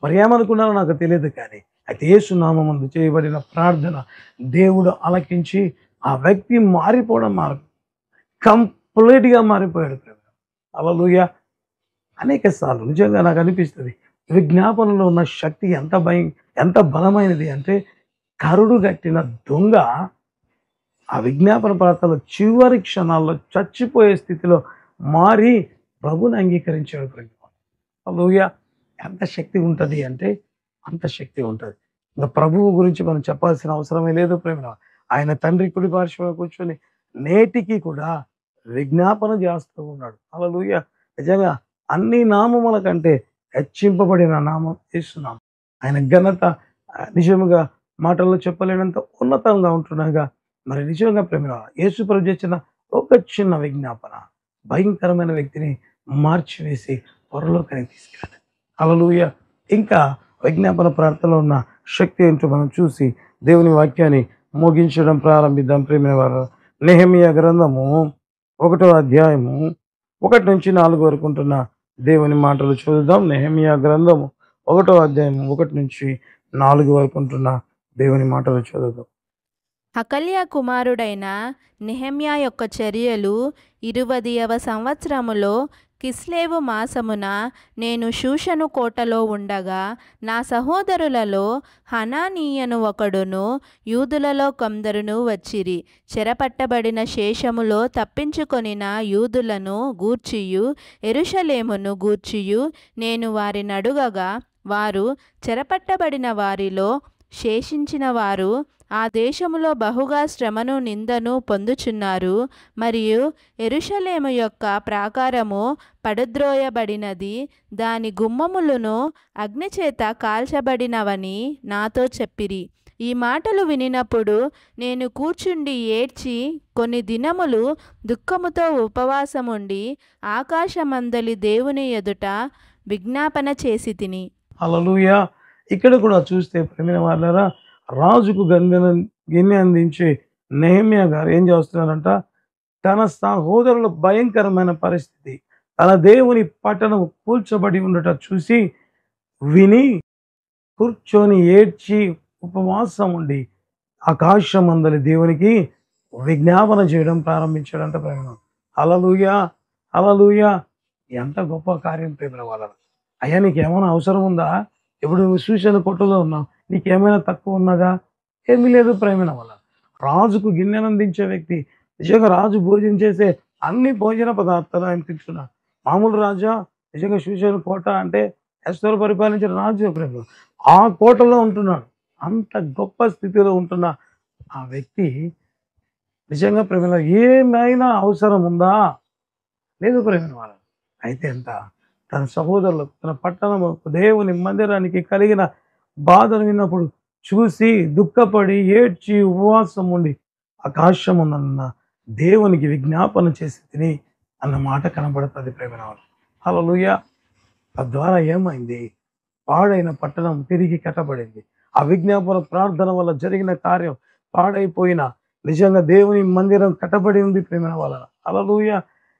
మరి ఏమనుకున్నారో నాకు తెలియదు, కానీ అయితే యేసు నామమున చేయబడిన ప్రార్థన దేవుడు ఆలకించి ఆ వ్యక్తి మారిపోవడం కంప్లీట్గా మారిపోయాడు ప్రేమ. హల్లెలూయా! అనేక సార్లు నిజంగా నాకు అనిపిస్తుంది విజ్ఞాపనలో ఉన్న శక్తి ఎంత బలమైనది అంటే, కరుడు గట్టిన దొంగ ఆ విజ్ఞాపన ప్రార్థనలో చివరి క్షణాల్లో చచ్చిపోయే స్థితిలో మారి ప్రభుని అంగీకరించాడు ప్రేమ. హల్లెలూయా! ఎంత శక్తి ఉంటుంది అంటే అంత శక్తి ఉంటుంది. ఇంకా ప్రభువు గురించి మనం చెప్పాల్సిన అవసరమే లేదు ప్రేమ. ఆయన తండ్రి కుడి పార్శ్వంలో కూర్చొని నేటికి కూడా విజ్ఞాపన చేస్తూ ఉన్నాడు. హల్లెలూయా! నిజంగా అన్ని నామముల కంటే హెచ్చింపబడిన నామం యేసు నామం. ఆయన ఘనత నిజంగా మాటల్లో చెప్పలేనంత ఉన్నతంగా ఉంటుండగా మరి నిజంగా ప్రేమ యేసు ప్రభు చేసిన ఒక చిన్న విజ్ఞాపన భయంకరమైన వ్యక్తిని మార్చివేసి పరలోకానికి తీసుకెళ్ళాడు. హల్లెలూయా! ఇంకా విజ్ఞాపన ప్రార్థనలో ఉన్న శక్తి ఏంటో మనం చూసి దేవుని వాక్యాన్ని ముగించడం ప్రారంభిద్దాం ప్రేమ వారు. నెహెమీయా గ్రంథము 1వ అధ్యాయము 1 నుంచి 4 వరకు ఉంటున్న దేవుని మాటలు చదువుదాం. నెహెమీయా గ్రంథము 1వ అధ్యాయము 1 నుంచి 4 వరకు ఉంటున్న దేవుని మాటలు చదువుదాం. హకల్యా కుమారుడైన నెహెమ్యా యొక్క చర్యలు 20వ సంవత్సరములో కిస్లేవు మాసమున నేను షూషను కోటలో ఉండగా నా సహోదరులలో హనానీయను ఒకడును యూదులలో కొందరును వచ్చిరి. చెరపట్టబడిన శేషములో తప్పించుకొనిన యూదులను గూర్చియు యెరూషలేమును గూర్చియు నేను వారిని అడుగగా వారు చెరపట్టబడిన వారిలో శేషించిన వారు ఆ దేశములో బహుగా శ్రమను నిందను పొందుచున్నారు, మరియు యెరూషలేము యొక్క ప్రాకారము పడద్రోయబడినది, దాని గుమ్మములను అగ్నిచేత కాల్చబడినవని నాతో చెప్పిరి. ఈ మాటలు వినినప్పుడు నేను కూర్చుండి ఏడ్చి కొన్ని దినములు దుఃఖముతో ఉపవాసముండి ఆకాశమందలి దేవుని ఎదుట విజ్ఞాపన చేసి తిని. హల్లెలూయా! ఇక్కడ కూడా చూస్తే ప్రేమైన వాళ్ళారా, రాజుకు గిన్నె అందించే నెహెమ్యా గారు ఏం చేస్తున్నారంట, తన సహోదరుల భయంకరమైన పరిస్థితి, తన దేవుని పట్టణం కూల్చబడి ఉండట చూసి విని కూర్చొని ఏడ్చి ఉపవాసం ఉండి ఆకాశమందలి దేవునికి విజ్ఞాపన చేయడం ప్రారంభించాడంట ప్రేమ. హల్లెలూయా! హల్లెలూయా! ఎంత గొప్ప కార్యం ప్రేమ వాళ్ళ. అయ్యా నీకేమైనా అవసరం ఉందా? ఇప్పుడు నువ్వు సూచన కొట్టులో ఉన్నావు, నీకేమైనా తక్కువ ఉన్నదా? ఏమీ లేదు ప్రేమైన వల్ల. రాజుకు గిన్నెను అందించే వ్యక్తి, నిజంగా రాజు భోజనం చేసే అన్ని భోజన పదార్థాలు ఆయన తింటున్నాడు. మామూలు రాజా? నిజంగా సూచన కోట అంటే ఎస్తరు పరిపాలించిన రాజు ప్రేమ. ఆ కోటలో ఉంటున్నాడు. అంత గొప్ప స్థితిలో ఉంటున్న ఆ వ్యక్తి నిజంగా ప్రేమ ఏమైనా అవసరం ఉందా? లేదు ప్రేమైన వాళ్ళ. అయితే ఎంత తన సహోదరులకు, తన పట్టణముకు, దేవుని మందిరానికి కలిగిన బాధను విన్నప్పుడు చూసి దుఃఖపడి ఏడ్చి ఉపవాసం ఉండి ఆకాశమున్న దేవునికి విజ్ఞాపన చేసి తిని అన్న మాట కనబడుతుంది ప్రేమైన వాళ్ళు. హల్లెలూయా. తద్వారా ఏమైంది? పాడైన పట్టణం తిరిగి కట్టబడింది. ఆ విజ్ఞాపన ప్రార్థన వల్ల జరిగిన కార్యం పాడైపోయిన నిజంగా దేవుని మందిరం కట్టబడి ఉంది ప్రేమైన వాళ్ళ. హల్లెలూయా.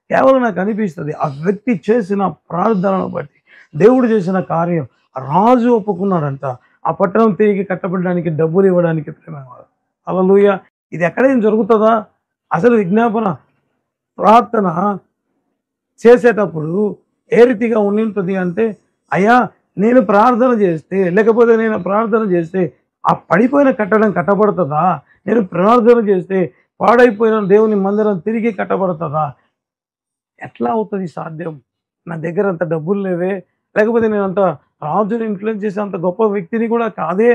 కేవలం నాకు అనిపిస్తుంది ఆ వ్యక్తి చేసిన ప్రార్థనను బట్టి దేవుడు చేసిన కార్యం రాజు ఒప్పుకున్నాడంట ఆ పట్టణం తిరిగి కట్టబడడానికి డబ్బులు ఇవ్వడానికి ప్రేమైన వాళ్ళు. హల్లెలూయా. ఇది ఎక్కడేం జరుగుతుందా? అసలు విజ్ఞాపన ప్రార్థన చేసేటప్పుడు ఏ రీతిగా ఉండింటుంది అంటే, అయ్యా నేను ప్రార్థన చేస్తే, లేకపోతే నేను ప్రార్థన చేస్తే ఆ పడిపోయిన కట్టడం కట్టబడుతుందా? నేను ప్రార్థన చేస్తే పాడైపోయిన దేవుని మందిరం తిరిగి కట్టబడుతుందా? ఎట్లా అవుతుంది సాధ్యం? నా దగ్గర అంత డబ్బులు లేవే, లేకపోతే నేను అంత రాజుని ఇన్ఫ్లుయెన్స్ చేసే అంత గొప్ప వ్యక్తిని కూడా కాదే.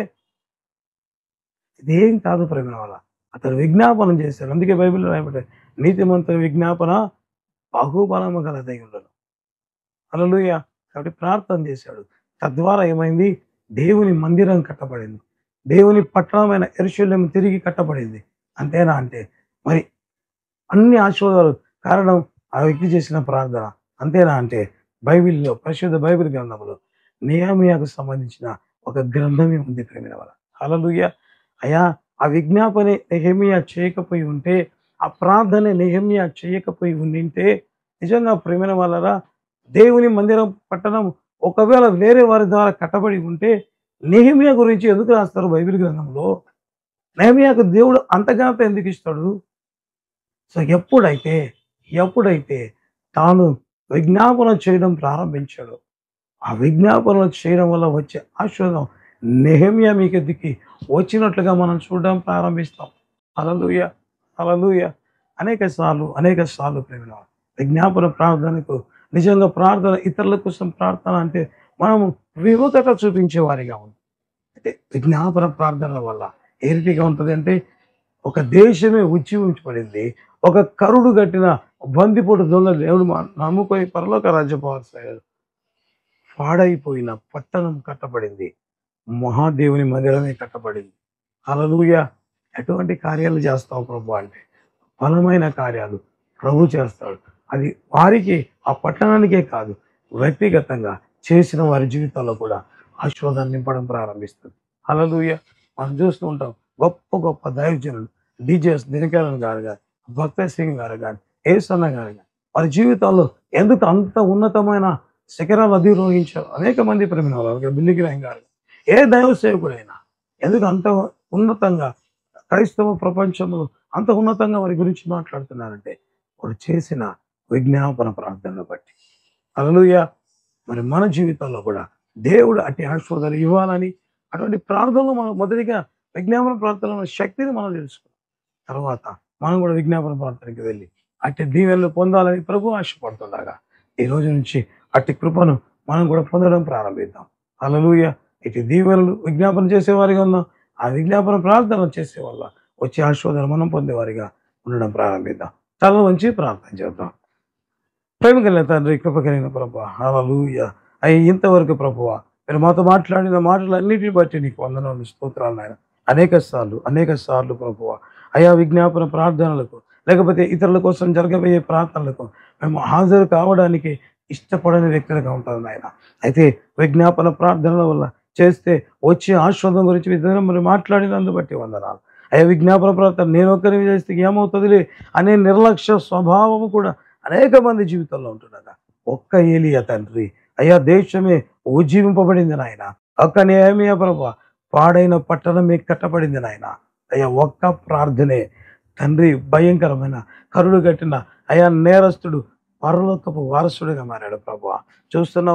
ఇదేం కాదు ప్రేమ వాళ్ళ. అతను విజ్ఞాపనం చేశాడు. అందుకే బైబిల్లో రాయబడ్డాడు, నీతిమంతుని విజ్ఞాపన బహుబలము గలదై ఉండను. హల్లెలూయా. కాబట్టి ప్రార్థన చేశాడు. తద్వారా ఏమైంది? దేవుని మందిరం కట్టబడింది. దేవుని పట్టణమైన యెరూషలేము తిరిగి కట్టబడింది. అంతేనా అంటే మరి అన్ని ఆశీర్వాదాలు కారణం ఆ వ్యక్తి చేసిన ప్రార్థన. అంతేనా అంటే బైబిల్లో, పరిశుద్ధ బైబిల్ గ్రంథంలో నెహెమ్యాకు సంబంధించిన ఒక గ్రంథమే ఉంది ప్రేమైన వాళ్ళ. హల్లెలూయా. అయ్యా ఆ విజ్ఞాపనే నెహెమ్యా చేయకపోయి ఉంటే, ఆ ప్రార్థనే నెహెమ్యా చేయకపోయి ఉండింటే, నిజంగా ప్రేమైన వాళ్ళరా దేవుని మందిరం పట్టణం ఒకవేళ వేరే వారి ద్వారా కట్టబడి ఉంటే నెహెమ్యా గురించి ఎందుకు రాస్తారు బైబిల్ గ్రంథంలో? నెహెమ్యాకు దేవుడు అంత ఘనత ఎందుకు ఇస్తాడు? సో ఎప్పుడైతే తాను విజ్ఞాపన చేయడం ప్రారంభించాడు, ఆ విజ్ఞాపన చేయడం వల్ల వచ్చే ఆశీర్వాదం నెహెమ్యా మీకెదికి వచ్చినట్లుగా మనం చూడడం ప్రారంభిస్తాం. హల్లెలూయా. హల్లెలూయా. అనేక సార్లు ప్రేమ విజ్ఞాపన ప్రార్థనకు నిజంగా ప్రార్థన ఇతరుల కోసం ప్రార్థన అంటే మనము విముఖత చూపించే వారిగా ఉంది. అయితే విజ్ఞాపన ప్రార్థన వల్ల ఏ రీతిగా ఉంటుంది అంటే, ఒక దేశమే ఉజ్జీవించబడింది. ఒక కరుడు కట్టిన బందిపోటు దొంగ దేవుడు నమ్ముకొని పరలోక రాజ్యపోవాల్సాడు. పాడైపోయిన పట్టణం కట్టబడింది. మహాదేవుని మందిరమే కట్టబడింది. హల్లెలూయా. ఎటువంటి కార్యాలు చేస్తావు ప్రభు అంటే, బలమైన కార్యాలు ప్రభు చేస్తాడు. అది వారికి, ఆ పట్టణానికే కాదు, వ్యక్తిగతంగా చేసిన వారి జీవితాల్లో కూడా ఆశీర్వాదాన్ని నింపడం ప్రారంభిస్తుంది. హల్లెలూయా. మనం చూస్తూ ఉంటాం గొప్ప గొప్ప దైవజనులు, డీజేఎస్ దినకరన్ గారు కానీ, భక్త సింగ్ గారు కానీ, ఏసన్న గారు కానీ, వారి జీవితాల్లో ఎందుకు అంత ఉన్నతమైన శిఖరాలు అధిరోహించారు? అనేక మంది ప్రేమిన వాళ్ళు, బిల్లికి రాయ్ గారు, ఏ దైవ సేవకుడైనా ఎందుకు అంత ఉన్నతంగా క్రైస్తవ ప్రపంచంలో అంత ఉన్నతంగా వారి గురించి మాట్లాడుతున్నారంటే వారు చేసిన విజ్ఞాపన ప్రార్థనను బట్టి. హల్లెలూయా. మరి మన జీవితంలో కూడా దేవుడు అట్టి ఆశీర్వాదాలు ఇవ్వాలని, అటువంటి ప్రార్థనలు మనం మొదటిగా విజ్ఞాపన ప్రార్థన శక్తిని మనం తెలుసుకున్నాం. తర్వాత మనం కూడా విజ్ఞాపన ప్రార్థనకి వెళ్ళి అట్టి దీవెనలు పొందాలని ప్రభు ఆశపడుతుండగా ఈ రోజు నుంచి అట్టి కృపను మనం కూడా పొందడం ప్రారంభిద్దాం. హల్లెలూయా. ఇటు దీవెనలు విజ్ఞాపన చేసేవారిగా ఉన్నాం, ఆ విజ్ఞాపన ప్రార్థన చేసే వల్ల వచ్చే ఆశీర్వాదాలు మనం పొందేవారిగా ఉండడం ప్రారంభిద్దాం. తల వంచి ప్రార్థన చేద్దాం. ప్రేమ కలిగిన తండ్రి, కృప కలిగిన ప్రభువా, హల్లెలూయా. అయ్యి ఇంతవరకు ప్రభువా మీరు మాతో మాట్లాడిన మాటలన్నిటిని బట్టి నీకు వందనాలు, స్తోత్రాలు నాయన. అనేక సార్లు ప్రభువా అయా విజ్ఞాపన ప్రార్థనలకు, లేకపోతే ఇతరుల కోసం జరగబోయే ప్రార్థనలకు మేము హాజరు కావడానికి ఇష్టపడని వ్యక్తులుగా ఉంటారు నాయన. అయితే విజ్ఞాపన ప్రార్థనల వల్ల చేస్తే వచ్చే ఆశీర్వాదం గురించి విధానం మరి మాట్లాడినందు బట్టి వందనాలు. అయ్యా విజ్ఞాపన ప్రార్థన నేను ఒక్కరిని చేస్తే ఏమవుతుందిలే అనే నిర్లక్ష్య స్వభావము కూడా అనేక మంది జీవితంలో ఉంటుండగా ఒక్క ఏలియా తండ్రి అయ్యా దేశమే ఉజ్జీవింపబడింది నాయన. ఒక్క నెహెమ్యా ప్రభువా పాడైన పట్టణమే కట్టబడింది నాయన. అయ్యా ఒక్క ప్రార్థనే తండ్రి భయంకరమైన కరుడు కట్టిన అయా నేరస్తుడు పరలోకపు వారసుడిగా మారాడు ప్రభువా. చూస్తున్న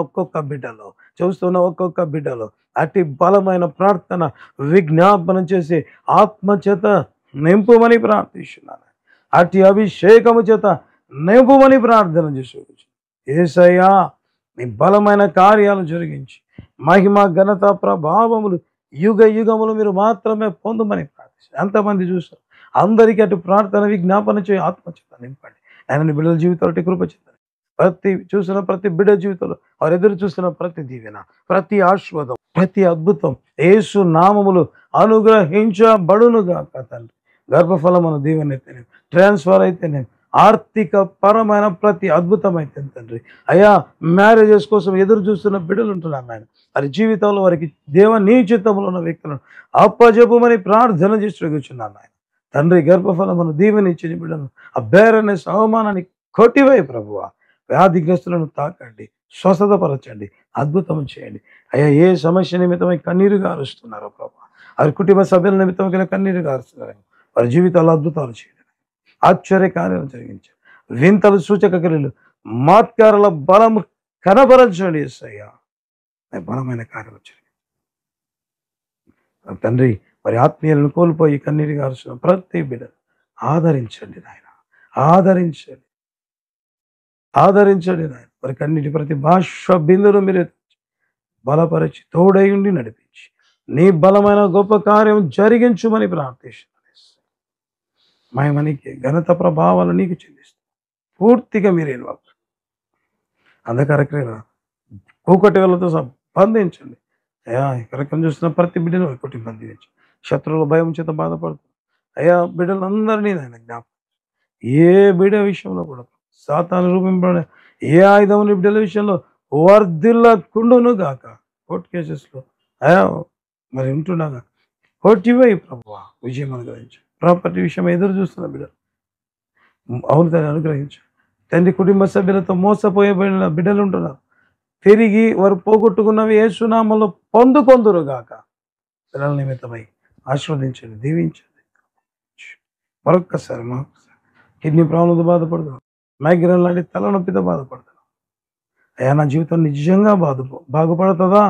ఒక్కొక్క బిడ్డలో అట్టి బలమైన ప్రార్థన విజ్ఞాపన చేసి ఆత్మచేత నింపుమని ప్రార్థిస్తున్నాను. అట్టి అభిషేకము చేత నింపుమని ప్రార్థన చేసి యేసయ్యా నీ బలమైన కార్యాలు జరిగించి మహిమ ఘనత ప్రభావములు యుగ యుగములు మీరు మాత్రమే పొందమని ప్రార్థిస్తాను. ఎంతమంది చూస్తారు అందరికీ అటు ప్రార్థన విజ్ఞాపన చేయ ఆత్మచేత నింపండి. ఆయన బిడ్డల జీవితాలు కృప చేత చూసిన ప్రతి బిడ్డ జీవితంలో వారు ఎదురు చూస్తున్న ప్రతి దీవెన, ప్రతి ఆశీర్వాదం, ప్రతి అద్భుతం యేసు నామములు అనుగ్రహించబడునుగాక తండ్రి. గర్భఫలమును దీవెన అయితేనేమి, ట్రాన్స్ఫర్ అయితేనేమి, ఆర్థిక పరమైన ప్రతి అద్భుతం అయితే తండ్రి. అయ్యా, మ్యారేజెస్ కోసం ఎదురు చూస్తున్న బిడ్డలు ఉంటున్నారు నాయన. వారి జీవితంలో వారికి నీ చిత్తంలో ఉన్న వ్యక్తులను అప్పజెప్పమని ప్రార్థన చేసి కూర్చున్నాను నాయన. తండ్రి, గర్భఫలమును దీవెనిచ్చిన బిడ్డలను ఆ బేరనెస్ అవమానాన్ని కొట్టివై ప్రభువా. వ్యాధిగ్రస్తులను తాకండి, స్వస్థతపరచండి, అద్భుతం చేయండి. అయ్యా, ఏ సమస్య నిమిత్తమై కన్నీరు గారుస్తున్నారో ప్రభు, వారి కుటుంబ సభ్యుల నిమిత్తమై కన్నీరు గారుస్తున్నారు. వారి జీవితాల్లో అద్భుతాలు చేయండి, ఆశ్చర్య కార్యాలు జరిగించండి, వింతలు, సూచక క్రియలు, మాత్కారాల బలము కనబరచండి. యేసయ్యా, బలమైన కార్యాలు జరిగించండి తండ్రి. మరి ఆత్మీయులను కోల్పోయి కన్నీరు గారుస్తున్న ప్రతి బిడ్డ ఆదరించండి నాయన, ఆదరించండి, ఆదరించండి నాయన. మరి కన్నీటి ప్రతి భాష బిందును మీరు బలపరిచి తోడై ఉండి నడిపించి నీ బలమైన గొప్ప కార్యం జరిగించుమని ప్రార్థిస్తున్నాను. మహిమనికి ఘనత ప్రభావాలు నీకు చెల్లిస్తాం. పూర్తిగా మీరే అంధకార క్రియల కూకటి వాళ్ళతో బంధించండి. అయ్యా, ఇక్కడ చూస్తున్న ప్రతి బిడ్డను ఒకటి బంధించి శత్రువుల భయం చేత బాధపడుతుంది. అయ్యా, బిడ్డలందరినీ ఆయన జ్ఞాపకం, ఏ బిడ్డ విషయంలో కూడా సాతాను రూపింపబడిన ఏ ఆయుధం బిడ్డల విషయంలో వర్ధిల్లకుండును గాక. కోర్టు కేసెస్లో అయ్యా మరి ఉంటున్నాగా కోర్టివై ప్రభువా విజయం అనుగ్రహించు. ప్రాపర్టీ విషయం ఎదురు చూస్తున్న బిడ్డలు అవును దాన్ని అనుగ్రహించు తండ్రి. కుటుంబ సభ్యులతో మోసపోయబడిన బిడ్డలు ఉంటున్నారు, తిరిగి వారు పోగొట్టుకున్నవి యేసు నామములో పొందుకొందురు గాక. పిల్లల నిమిత్తమై ఆశీర్వదించండి, దీవించండి. మరొక్కసారి కిడ్నీ ప్రాబ్లంతో బాధపడుతున్నాం, మైగ్రేన్ లాంటి తలనొప్పితో బాధపడుతున్నాం. అయ్యా, నా జీవితం నిజంగా బాగుపడుతుందా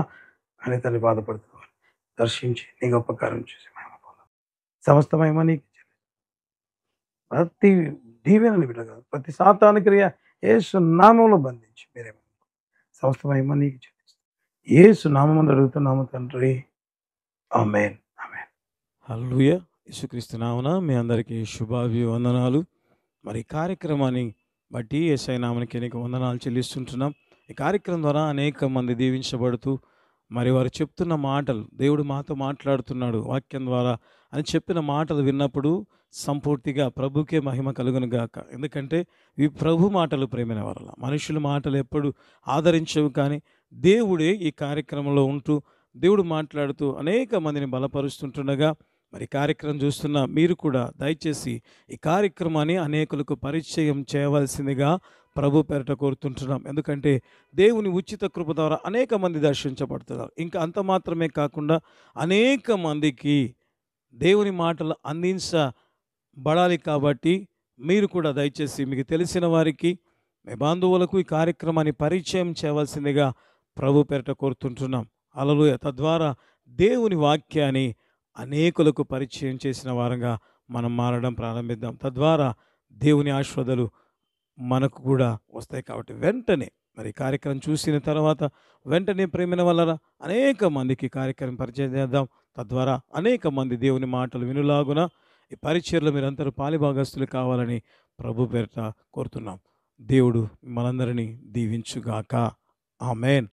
అని తల్లి బాధపడుతున్నాను. దర్శించి నీ గొప్ప కార్యం చేసి సమస్త మహిమ నీకు. ప్రతి దీవెనని బిడ్డ కాదు, ప్రతి సాతాను క్రియ యేసు నామంలో బంధించి మీరేమో సమస్త మహిమ నీకు చెల్లిస్తాం. యేసు నామమున అడుగుతున్నాము తండ్రి, ఆమేన్, ఆమేన్. హల్లెలూయా. యేసుక్రీస్తు నామమున మీ అందరికీ శుభాభివందనాలు. మరి ఈ కార్యక్రమాన్ని బట్టి యేసయ్య నామమునకి అనేక వందనాలు చెల్లిస్తుంటున్నాం. ఈ కార్యక్రమం ద్వారా అనేక మంది దీవించబడుతూ మరి వారు చెప్తున్న మాటలు, దేవుడు మాతో మాట్లాడుతున్నాడు వాక్యం ద్వారా అని చెప్పిన మాటలు విన్నప్పుడు సంపూర్తిగా ప్రభుకే మహిమ కలుగును గాక. ఎందుకంటే ఈ ప్రభు మాటలు ప్రేమైన వరల మనుషుల మాటలు ఎప్పుడు ఆదరించవు, కానీ దేవుడే ఈ కార్యక్రమంలో ఉంటూ దేవుడు మాట్లాడుతూ అనేక మందిని బలపరుస్తుంటుండగా మరి కార్యక్రమం చూస్తున్న మీరు కూడా దయచేసి ఈ కార్యక్రమాన్ని అనేకులకు పరిచయం చేయవలసిందిగా ప్రభు పేరట కోరుతుంటున్నాం. ఎందుకంటే దేవుని ఉచిత కృప ద్వారా అనేక మంది దర్శించబడుతున్నారు. ఇంకా అంత మాత్రమే కాకుండా అనేక మందికి దేవుని మాటలు అందించబడాలి. కాబట్టి మీరు కూడా దయచేసి మీకు తెలిసిన వారికి, మీ బంధువులకు ఈ కార్యక్రమాన్ని పరిచయం చేయవలసిందిగా ప్రభు పేరట కోరుతుంటున్నాం. హల్లెలూయా. తద్వారా దేవుని వాక్యాన్ని అనేకులకు పరిచయం చేసిన వారంగా మనం మారడం ప్రారంభిద్దాం. తద్వారా దేవుని ఆశీర్వాదాలు మనకు కూడా వస్తాయి. కాబట్టి వెంటనే మరి కార్యక్రమం చూసిన తర్వాత వెంటనే ప్రేమైన వల్ల అనేక మందికి కార్యక్రమం పరిచయం చేద్దాం. తద్వారా అనేక మంది దేవుని మాటలు వినులాగున ఈ పరిచర్లో మీరందరూ పాలిభాగస్తులు కావాలని ప్రభు పేరిట కోరుతున్నాం. దేవుడు మనందరినీ దీవించుగాక. ఆమేన్.